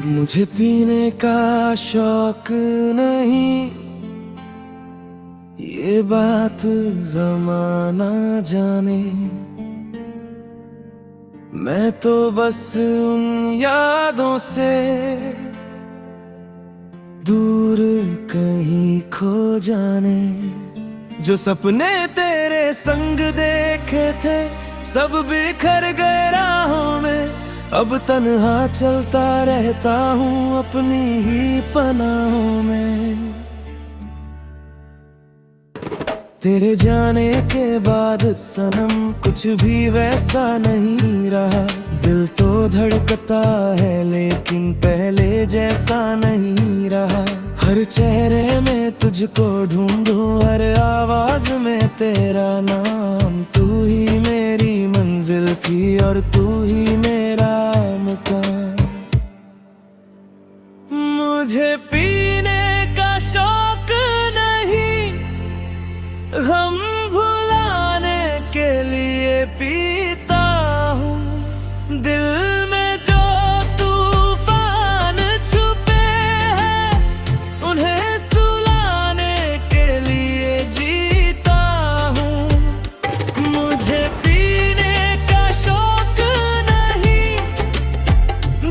मुझे पीने का शौक नहीं, ये बात जमाना जाने। मैं तो बस उन यादों से दूर कहीं खो जाने। जो सपने तेरे संग देखे थे सब बिखर गए राहों में। अब तन्हा चलता रहता हूँ अपनी ही पनाहों में। तेरे जाने के बाद सनम कुछ भी वैसा नहीं रहा। दिल तो धड़कता है लेकिन पहले जैसा नहीं रहा। हर चेहरे में तुझको ढूंढूं, हर आवाज में तेरा नाम। तू ही मेरी मंजिल थी और तू ही मेरा मुकाम। मुझे पीने का शौक नहीं, हम भुलाने के लिए पीता हूँ। दिल में जो तूफान छुपे हैं उन्हें सुलाने के लिए जीता हूँ। मुझे पीने का शौक नहीं,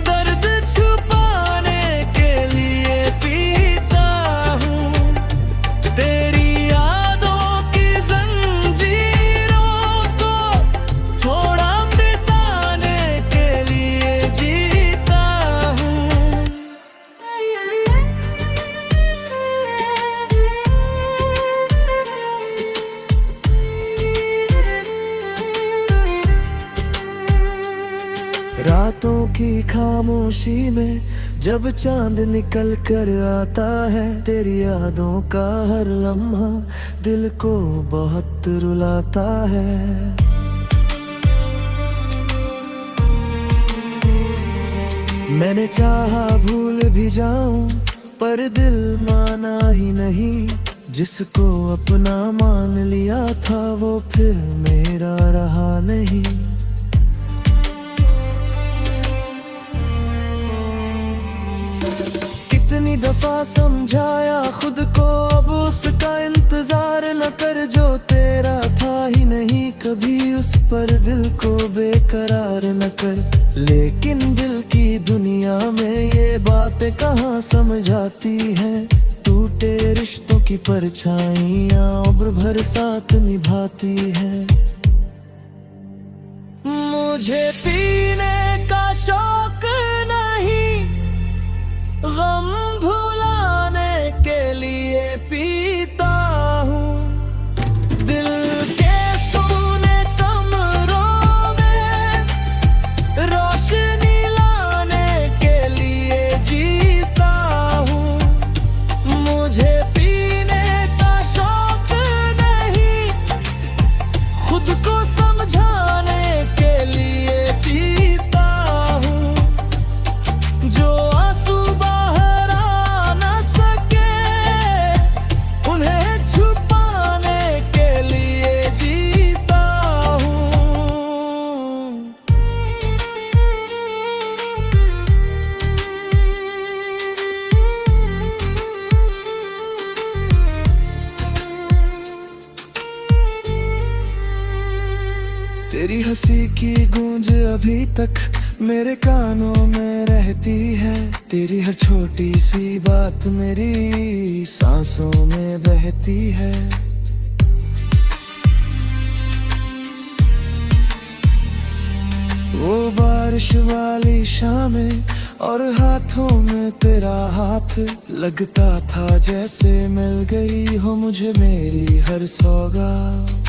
दर्द छुपाने के लिए पीता हूँ। तेरी रातों की खामोशी में जब चांद निकल कर आता है, तेरी यादों का हर लम्हा दिल को बहुत रुलाता है। मैंने चाहा भूल भी जाऊं पर दिल माना ही नहीं। जिसको अपना मान लिया था वो फिर मेरा रहा नहीं। कितनी दफा समझाया खुद को अब उसका इंतजार न कर। जो तेरा था ही नहीं कभी उस पर दिल को बेकरार न कर। लेकिन दिल की दुनिया में ये बातें कहाँ समझ आती हैं। टूटे रिश्तों की परछाइयाँ उम्र भर साथ निभाती हैं। मुझे पीने का शौक नहीं, गम भुलाने के लिए पीता हूँ। दिल के सोने कमरों में रोशनी लाने के लिए जीता हूँ। मुझे पीने का शौक नहीं, खुद को समझाने के लिए पीता हूँ। जो तेरी हंसी की गूंज अभी तक मेरे कानों में रहती है। तेरी हर छोटी सी बात मेरी सांसों में बहती है। वो बारिश वाली शामें और हाथों में तेरा हाथ लगता था जैसे मिल गई हो मुझे मेरी हर सौगात।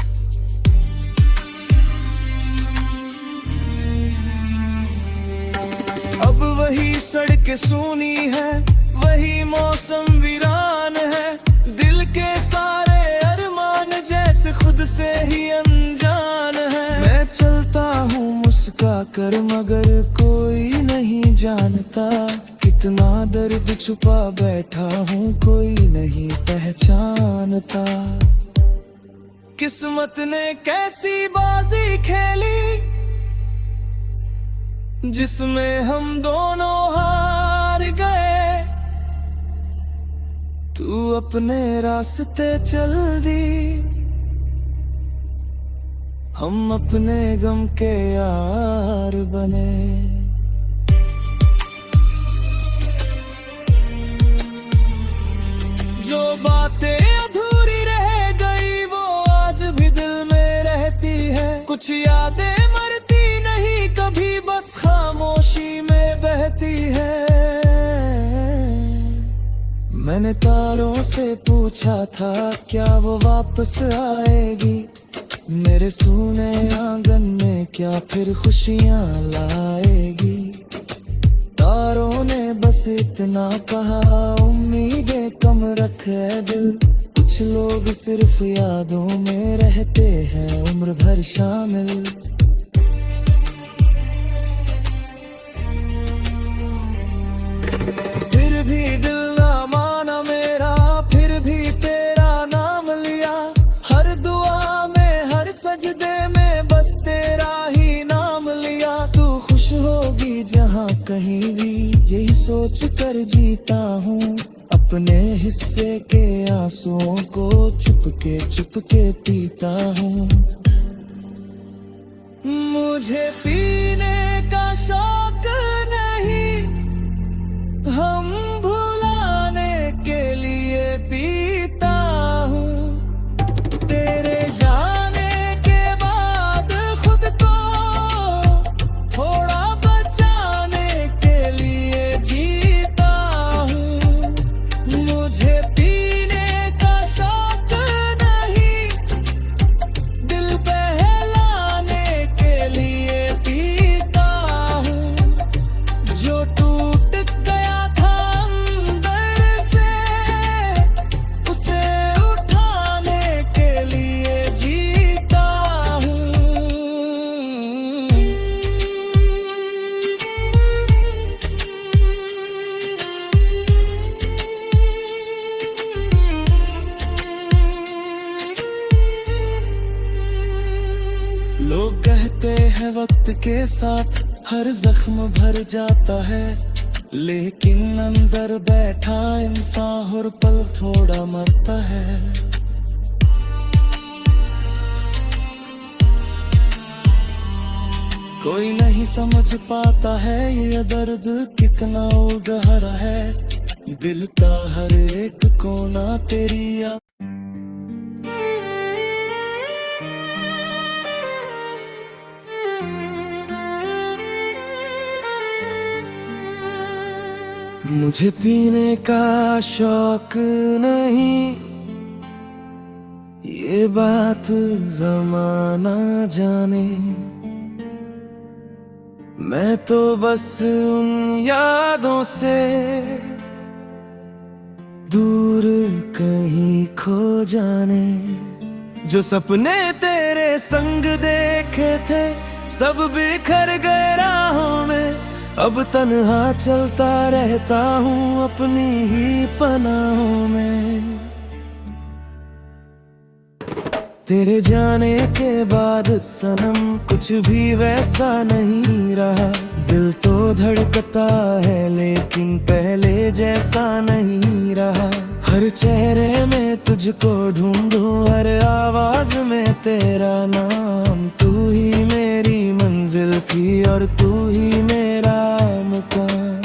अब वही सड़कें सूनी है, वही मौसम वीरान है। दिल के सारे अरमान जैसे खुद से ही अनजान है। मैं चलता हूँ मुस्का कर मगर कोई नहीं जानता। कितना दर्द छुपा बैठा हूँ कोई नहीं पहचानता। किस्मत ने कैसी बाजी खेली जिसमें हम दोनों हार हार गए। तू अपने रास्ते चल दी, हम अपने गम के यार बने। जो बातें अधूरी रह गई वो आज भी दिल में रहती है। कुछ यादें मरती नहीं कभी, बस खामोशी में बहती है। मैंने तारों से पूछा था क्या वो वापस आएगी, मेरे सूने आंगन में क्या फिर खुशियां लाएगी। तारों ने बस इतना कहा, उम्मीदें कम रखे दिल। कुछ लोग सिर्फ यादों में रहते हैं उम्र भर शामिल। फिर भी दिल ना माना मेरा, फिर भी तेरा नाम लिया। हर दुआ में हर सजदे में बस तेरा ही नाम लिया। तू खुश होगी जहाँ कहीं भी, यही सोच कर जीता हूँ। अपने हिस्से के आंसुओं को चुप के पीता हूँ। मुझे पीने का शौक नहीं, हम भुलाने के लिए पीता हूँ। तेरे जाने के बाद खुद को थोड़ा बचाने के लिए जीता हूँ। मुझे पीने का शौक नहीं, दिल बहलाने के लिए पीता हूँ। जो टूट गया था अंदर से, उसे उठाने के लिए जीता हूँ। लोग कहते हैं वक्त के साथ हर जख्म भर जाता है, लेकिन अंदर बैठा इंसान हर पल थोड़ा मरता है। कोई नहीं समझ पाता है ये दर्द कितना गहरा है। दिल का हर एक कोना तेरी याद। मुझे पीने का शौक नहीं, ये बात जमाना जाने। मैं तो बस उन यादों से दूर कहीं खो जाने। जो सपने तेरे संग देखे थे सब बिखर गए राहों में। अब तन्हा चलता रहता हूँ अपनी ही पनाहों में। तेरे जाने के बाद सनम कुछ भी वैसा नहीं रहा। दिल तो धड़कता है लेकिन पहले जैसा नहीं रहा। हर चेहरे में तुझको ढूंढूं, हर आवाज में तेरा नाम। तू ही मेरी मंजिल थी और तू ही मेरा मुकाम।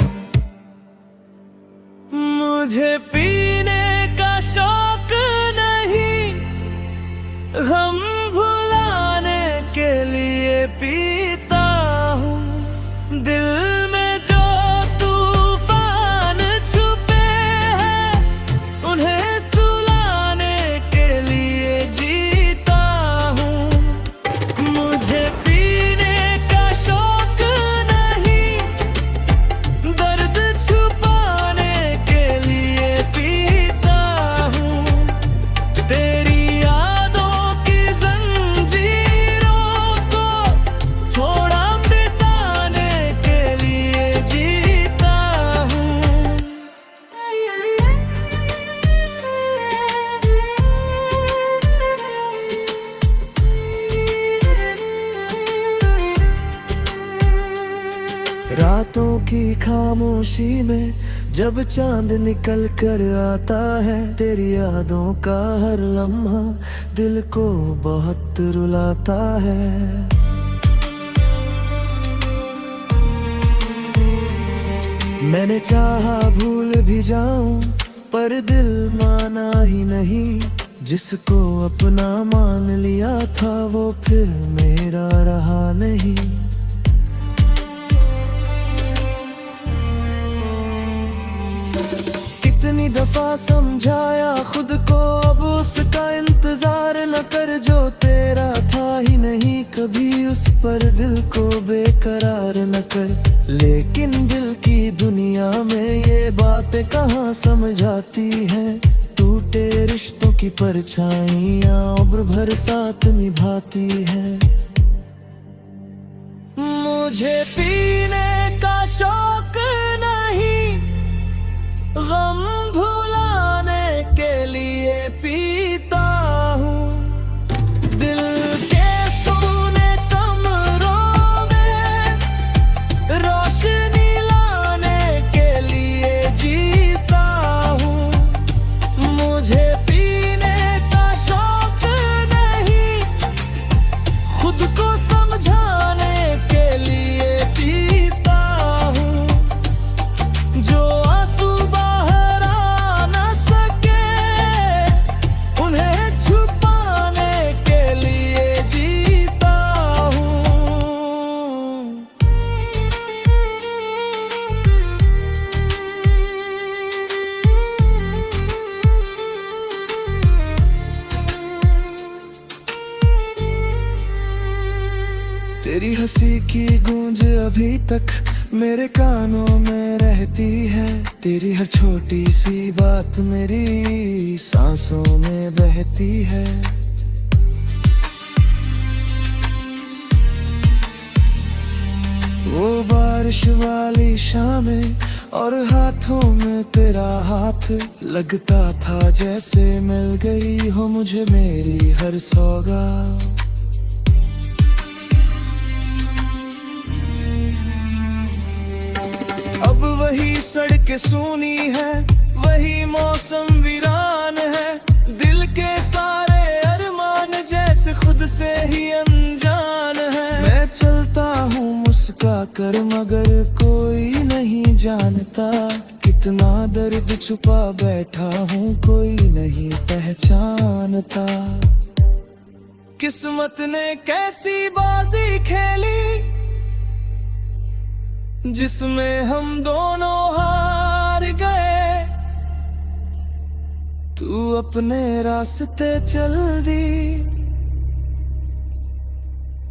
मुझे पीने का शौक नहीं, हम भुलाने के लिए पीता हूँ। दिल में जो तूफान छुपे हैं उन्हें सुलाने के लिए जीता हूँ। मुझे पीने का शौक नहीं, दर्द छुपाने के लिए पीता हूँ। तेरी रातों की खामोशी में जब चांद निकल कर आता है तेरी यादों का हर लम्हा दिल को बहुत रुलाता है। मैंने चाहा भूल भी जाऊं पर दिल माना ही नहीं, जिसको अपना मान लिया था वो फिर मेरा रहा नहीं। कितनी दफा समझाया खुद को अब उसका इंतजार न कर, जो तेरा था ही नहीं कभी उस पर दिल को बेकरार न कर। लेकिन दिल की दुनिया में ये बातें कहाँ समझ आती हैं, टूटे रिश्तों की परछाइयाँ उम्र भर साथ निभाती है। मुझे पीने का शौक नहीं, गम भुलाने के लिए पीता हूँ। दिल के सोने कमरों में रोशनी लाने के लिए जीता हूँ। मुझे पीने का शौक नहीं, खुद को समझाने के लिए पीता हूँ। जो आंसू बाहर आ न सके उन्हें छुपाने के लिए जीता हूँ। तेरी हंसी की गूंज अभी तक मेरे कानों में रहती है, तेरी हर छोटी सी बात मेरी सांसों में बहती है। वो बारिश वाली शामें और हाथों में तेरा हाथ, लगता था जैसे मिल गई हो मुझे मेरी हर सौगात। अब वही सड़कें सूनी है, वही मौसम वीरान है, दिल के सारे अरमान जैसे खुद से ही अनजान है। मैं चलता हूँ मुस्कुरा कर मगर कोई नहीं जानता, कितना दर्द छुपा बैठा हूँ कोई नहीं पहचानता। किस्मत ने कैसी बाजी खेली जिसमें हम दोनों हार गए। तू अपने रास्ते चल दी,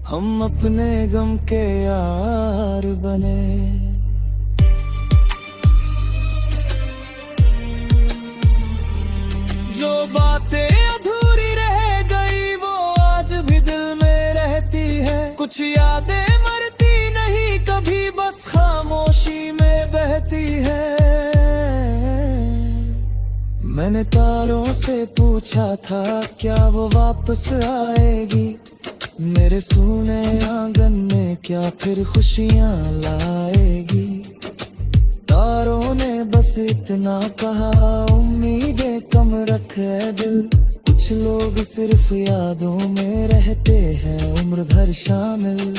हम अपने गम के यार बने। जो बातें अधूरी रह गई वो आज भी दिल में रहती है, कुछ यादें मरती नहीं कभी बस खामोशी में बहती है। मैंने तारों से पूछा था क्या वो वापस आएगी, मेरे सूने आंगन में क्या फिर खुशियाँ लाएगी। तारों ने बस इतना कहा उम्मीदें कम रखे दिल, कुछ लोग सिर्फ यादों में रहते हैं उम्र भर शामिल।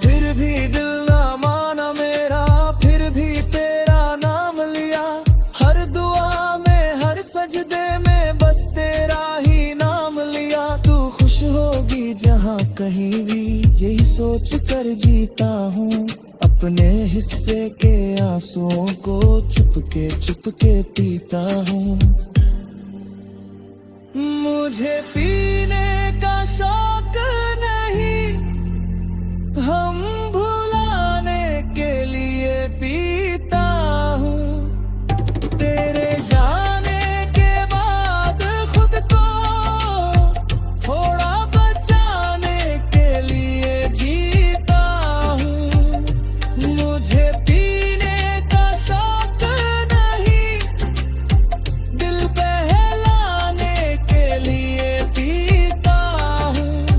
फिर भी दिल ना माना मेरा, फिर भी तेरा नाम लिया, हर दुआ में हर सजदे में बस तेरा ही नाम लिया। तू खुश होगी जहाँ कहीं भी यही सोच कर जीता हूँ, अपने हिस्से के आंसुओं को चुपके पीता हूँ। मुझे पीने का शौक नहीं, हम भुलाने के लिए पीता हूँ। तेरे जाने के बाद खुद को थोड़ा बचाने के लिए जीता हूँ। मुझे पीने का शौक नहीं, दिल बहलाने के लिए पीता हूँ।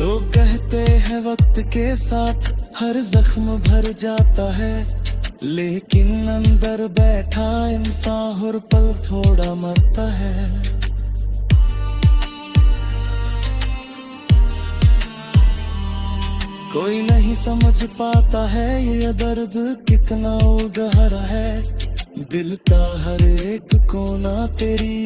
लोग कहते हैं वक्त के साथ हर जख्म भर जाता है, लेकिन अंदर बैठा इंसान हर पल थोड़ा मरता है। कोई नहीं समझ पाता है ये दर्द कितना गहरा है, दिल का हर एक कोना तेरी